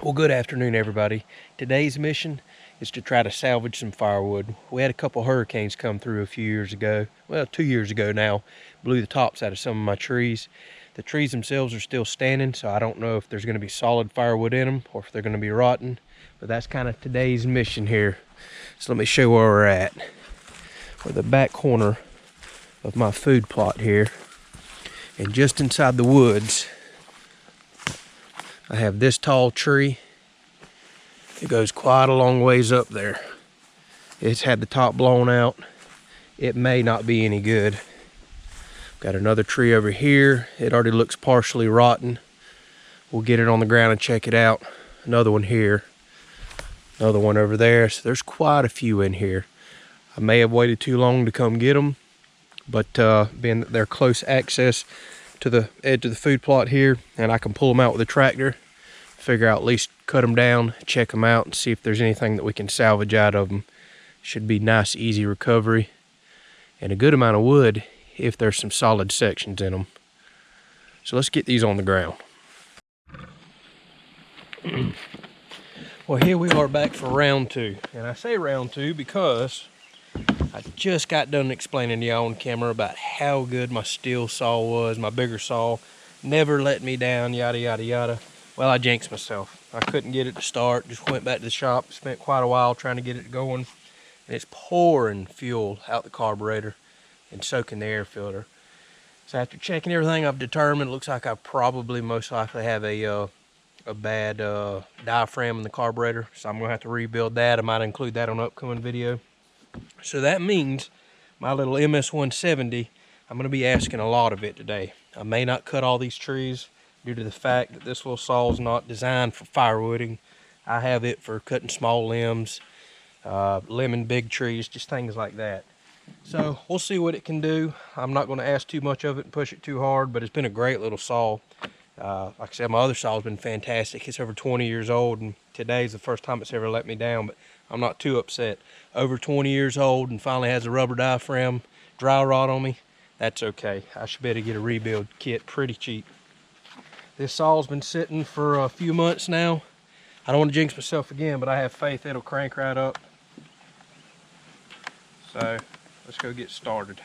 Well, good afternoon, everybody. Today's mission is to try to salvage some firewood. We had a couple hurricanes come through a few years ago. Well, 2 years ago now. Blew the tops out of some of my trees. The trees themselves are still standing, so I don't know if there's going to be solid firewood in them or if they're going to be rotten. But that's kind of today's mission here. So let me show where we're at. We're the back corner of my food plot here. And just inside the woods, I have this tall tree. It goes quite a long ways up there. It's had the top blown out. It may not be any good. Got another tree over here. It already looks partially rotten. We'll get it on the ground and check it out. Another one here. Another one over there. So there's quite a few in here. I may have waited too long to come get them, but being that they're close access to the edge of the food plot here, and I can pull them out with a tractor, figure out at least cut them down, check them out, and see if there's anything that we can salvage out of them. Should be nice, easy recovery, and a good amount of wood if there's some solid sections in them. So let's get these on the ground. Well, here we are back for round two, and I say round two because I just got done explaining to y'all on camera about how good my Stihl saw was, my bigger saw. Never let me down, yada, yada, yada. Well, I jinxed myself. I couldn't get it to start. Just went back to the shop, spent quite a while trying to get it going. And it's pouring fuel out the carburetor and soaking the air filter. So after checking everything, I've determined it looks like I probably most likely have a bad diaphragm in the carburetor. So I'm going to have to rebuild that. I might include that on an upcoming video. So that means my little MS170, I'm going to be asking a lot of it today. I may not cut all these trees due to the fact that this little saw is not designed for firewooding. I have it for cutting small limbs, limbing big trees, just things like that. So we'll see what it can do. I'm not going to ask too much of it and push it too hard, but it's been a great little saw. Like I said, my other saw's been fantastic. It's over 20 years old, and today's the first time it's ever let me down, but I'm not too upset. Over 20 years old and finally has a rubber diaphragm, dry rot on me. That's okay. I should be able to get a rebuild kit pretty cheap. This saw's been sitting for a few months now. I don't want to jinx myself again, but I have faith it'll crank right up. So let's go get started.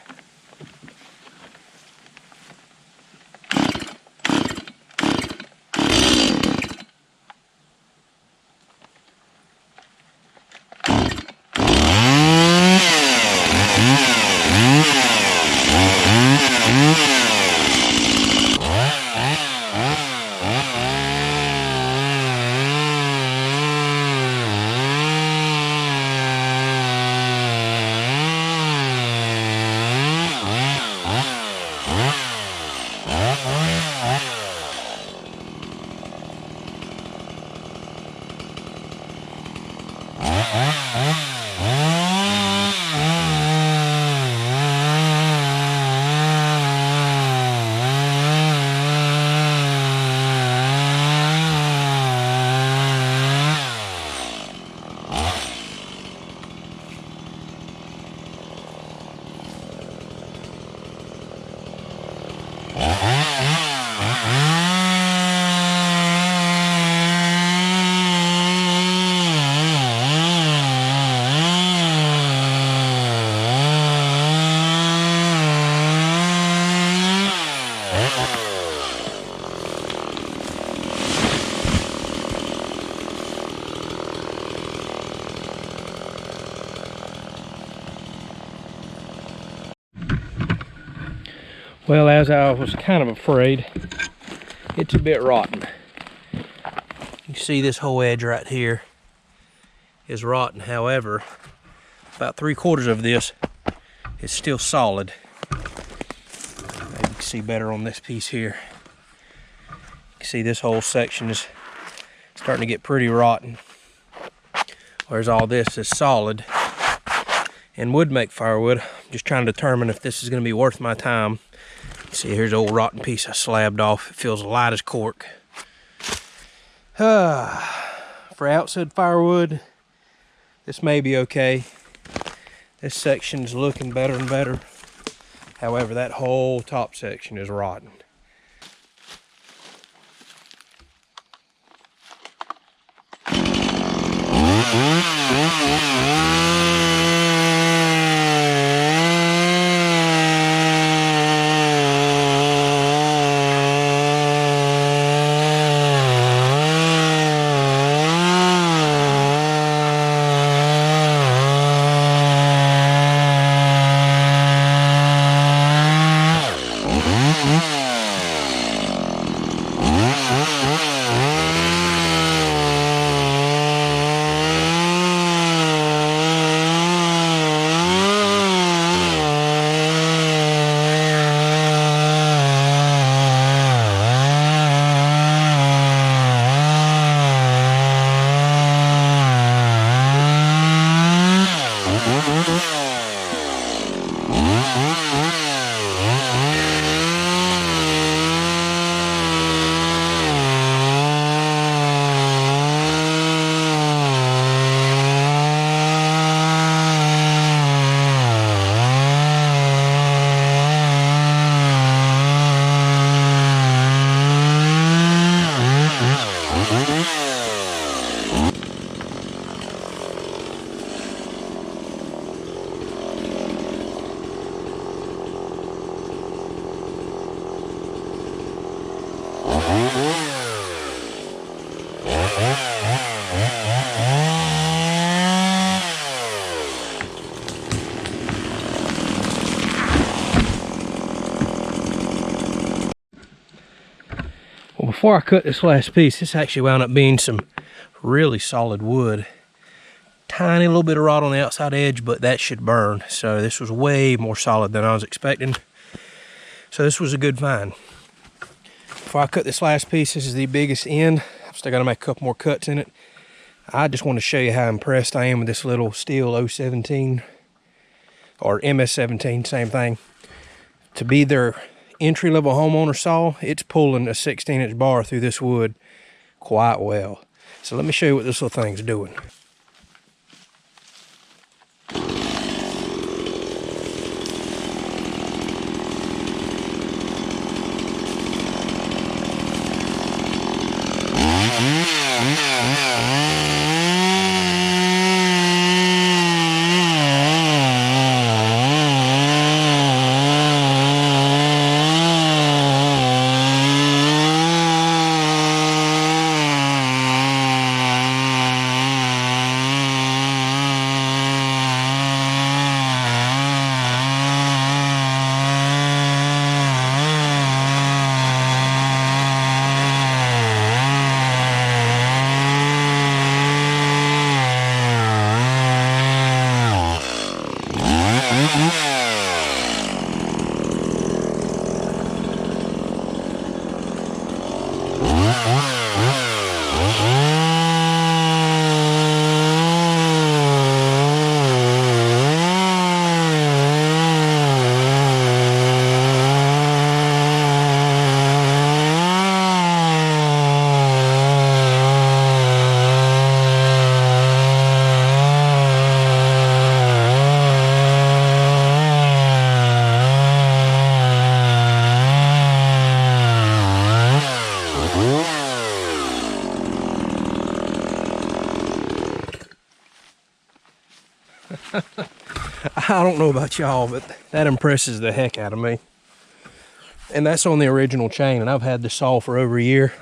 Well, as I was kind of afraid, it's a bit rotten. You see this whole edge right here is rotten. However, about 3/4 of this is still solid. Maybe you can see better on this piece here. You can see this whole section is starting to get pretty rotten, whereas all this is solid and would make firewood. I'm just trying to determine if this is going to be worth my time. See, here's an old rotten piece I slabbed off. It feels light as cork. For outside firewood, this may be okay. This section's looking better and better. However, that whole top section is rotten. Well, before I cut this last piece, this actually wound up being some really solid wood. Tiny little bit of rot on the outside edge, but that should burn. So this was way more solid than I was expecting. So this was a good find. Before I cut this last piece, this is the biggest end. I've still got to make a couple more cuts in it. I just want to show you how impressed I am with this little Stihl 017 or MS17, same thing. To be their entry-level homeowner saw, it's pulling a 16-inch bar through this wood quite well. So let me show you what this little thing's doing. I don't know about y'all, but that impresses the heck out of me. And that's on the original chain, and I've had this saw for over a year.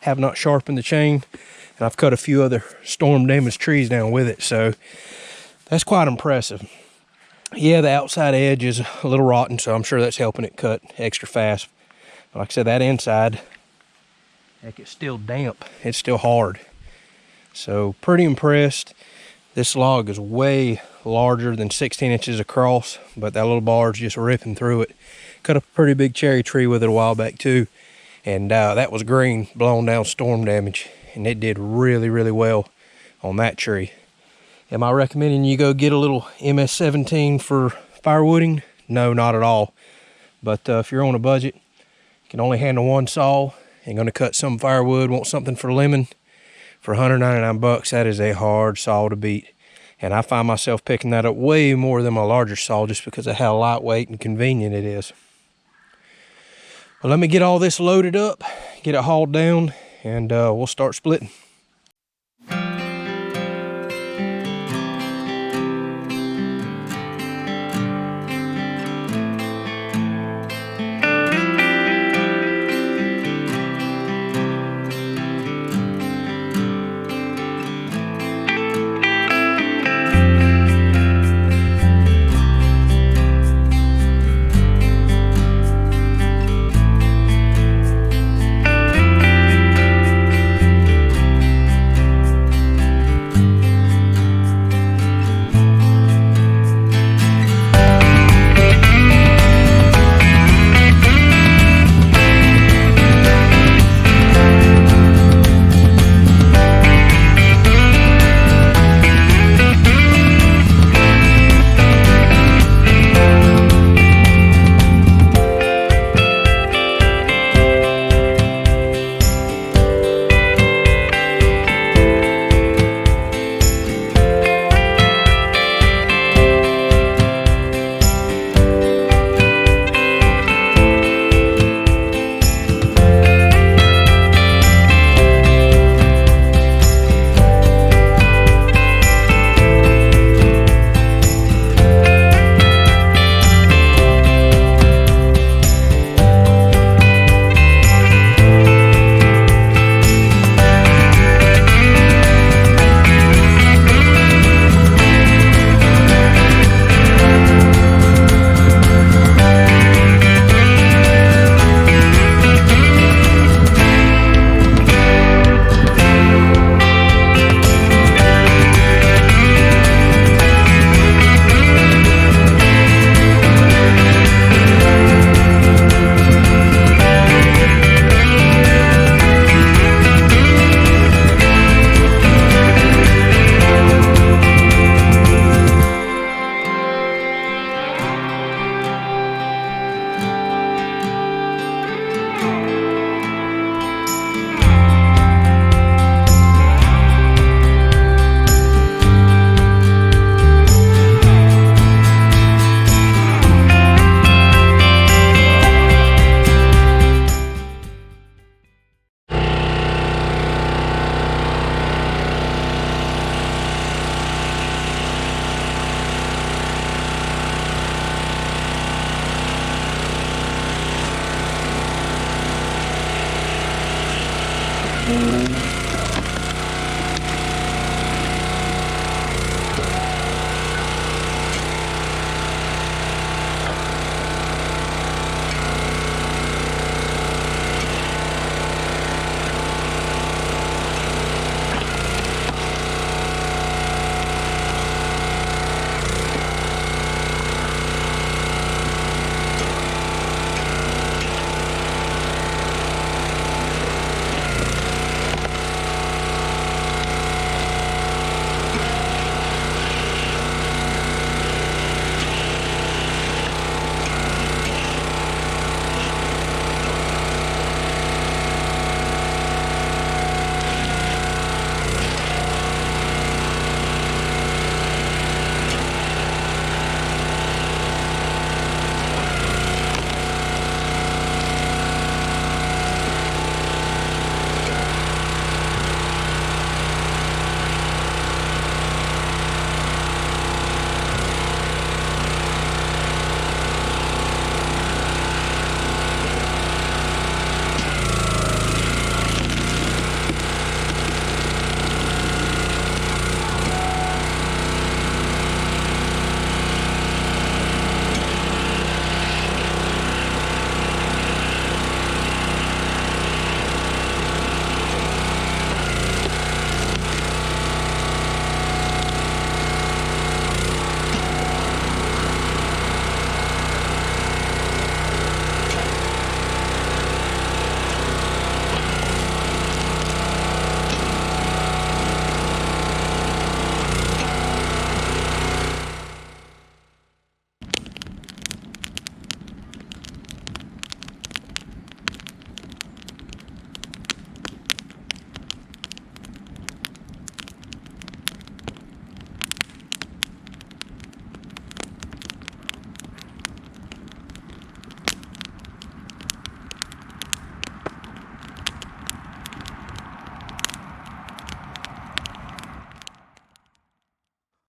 Have not sharpened the chain, and I've cut a few other storm damaged trees down with it, so that's quite impressive. Yeah, the outside edge is a little rotten, so I'm sure that's helping it cut extra fast. But like I said, that inside, heck, it's still damp. It's still hard. So pretty impressed. This log is way larger than 16 inches across, but that little bar is just ripping through it. Cut a pretty big cherry tree with it a while back too, and that was green, blown down storm damage, and it did really, really well on that tree. Am I recommending you go get a little MS17 for firewooding? No, not at all. But if you're on a budget, can only handle one saw, and going to cut some firewood, want something for lemon, for 199 bucks, that is a hard saw to beat. And I find myself picking that up way more than my larger saw just because of how lightweight and convenient it is. Well, let me get all this loaded up, get it hauled down, and we'll start splitting.